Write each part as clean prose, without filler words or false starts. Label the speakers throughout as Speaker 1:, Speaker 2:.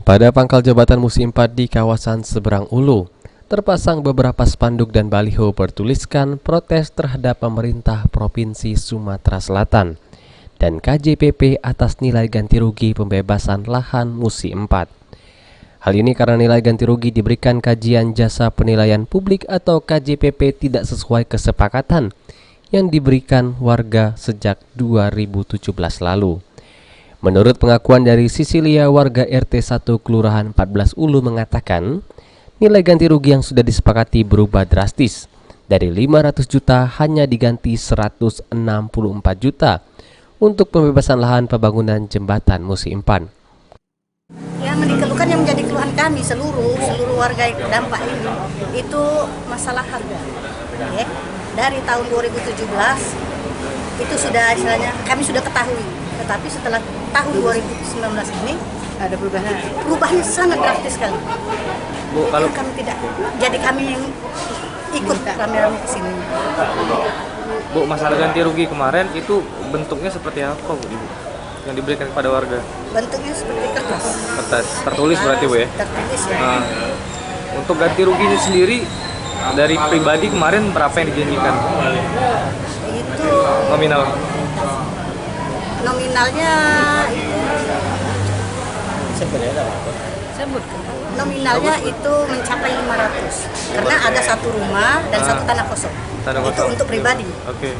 Speaker 1: Pada pangkal jembatan Musi 4 di kawasan Seberang Ulu, terpasang beberapa spanduk dan baliho bertuliskan protes terhadap pemerintah Provinsi Sumatera Selatan dan KJPP atas nilai ganti rugi pembebasan lahan Musi 4. Hal ini karena nilai ganti rugi diberikan Kajian Jasa Penilaian Publik atau KJPP tidak sesuai kesepakatan yang diberikan warga sejak 2017 lalu. Menurut pengakuan dari Sisilia, warga RT 1 Kelurahan 14 Ulu mengatakan, nilai ganti rugi yang sudah disepakati berubah drastis. Dari 500 juta hanya diganti 164 juta untuk pembebasan lahan pembangunan jembatan Musi 4.
Speaker 2: Yang dikeluhkan yang menjadi keluhan kami seluruh warga yang terdampak ini itu masalah harga. Ya. Dari tahun 2017 itu sudah istilahnya kami sudah ketahui, tetapi setelah tahun 2019 ini
Speaker 3: ada
Speaker 2: perubahannya sangat drastis sekali.
Speaker 3: Bu, kalau
Speaker 2: kami tidak, jadi kami yang ikut rame-rame ke sini.
Speaker 3: Bu, masalah ganti rugi kemarin itu bentuknya seperti apa, Bu, Ibu? Yang diberikan kepada warga?
Speaker 2: Bentuknya seperti kertas.
Speaker 3: Kertas tertulis berarti, Bu, ya?
Speaker 2: Tertulis ya.
Speaker 3: Nah, untuk ganti ruginya sendiri dari pribadi kemarin berapa yang dijanjikan?
Speaker 2: Itu nominalnya nominalnya itu mencapai 500 karena ada satu rumah dan satu tanah kosong. Itu untuk pribadi.
Speaker 3: Oke.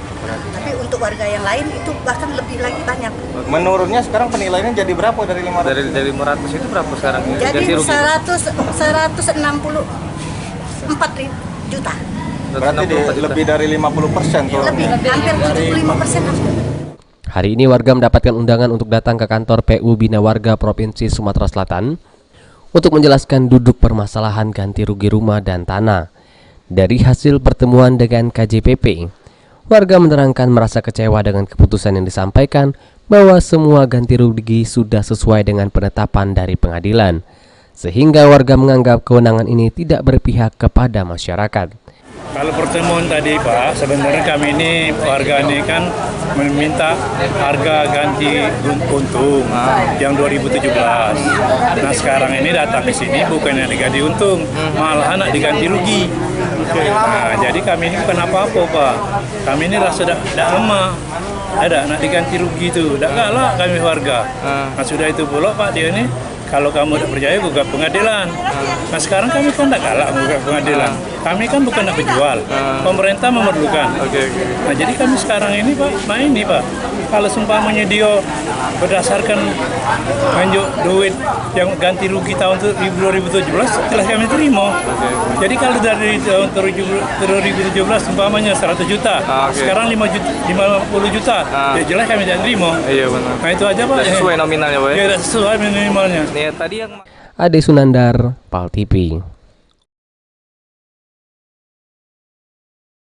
Speaker 2: Tapi untuk warga yang lain itu bahkan lebih lagi banyak.
Speaker 4: Menurutnya sekarang penilaiannya jadi berapa dari 500?
Speaker 3: Dari 500 itu berapa sekarang?
Speaker 2: Jadi
Speaker 3: Ganti rugi?
Speaker 2: 164 juta.
Speaker 4: Berarti lebih dari 50% tuh.
Speaker 2: Lebih, hampir 75%.
Speaker 1: Hari ini warga mendapatkan undangan untuk datang ke kantor PU Bina Warga Provinsi Sumatera Selatan untuk menjelaskan duduk permasalahan ganti rugi rumah dan tanah. Dari hasil pertemuan dengan KJPP, warga menerangkan merasa kecewa dengan keputusan yang disampaikan bahwa semua ganti rugi sudah sesuai dengan penetapan dari pengadilan, sehingga warga menganggap kewenangan ini tidak berpihak kepada masyarakat.
Speaker 5: Kalau pertemuan tadi, Pak, sebenarnya kami ini warga ini kan meminta harga ganti untung yang 2017. Nah, sekarang ini datang ke sini bukannya diganti untung, malah nak diganti rugi. Nah, jadi kami ini bukan apa-apa, Pak. Kami ini rasa tidak lemah. Ada nak diganti rugi itu, tidak galak kami warga. Nah, sudah itu pula, Pak, dia ini kalau kamu tidak percaya gugat pengadilan. Nah, sekarang kami kan tidak galak gugat pengadilan. Kami kan bukan nak berjual. Pemerintah memerlukan. Nah, jadi kami sekarang ini, Pak, kalau seumpamanya dia berdasarkan menunjuk duit yang ganti rugi tahun 2017, jelas kami terima. Jadi kalau dari tahun 2017 seumpamanya 100 juta, sekarang 50 juta, ya jelas kami tidak terima.
Speaker 3: Iya, benar.
Speaker 5: Nah, itu aja, Pak.
Speaker 3: Sesuai nominalnya, Pak, ya?
Speaker 5: Ya, sesuai minimalnya.
Speaker 3: Nih, tadi yang
Speaker 1: Ade Sunandar, PAL TV.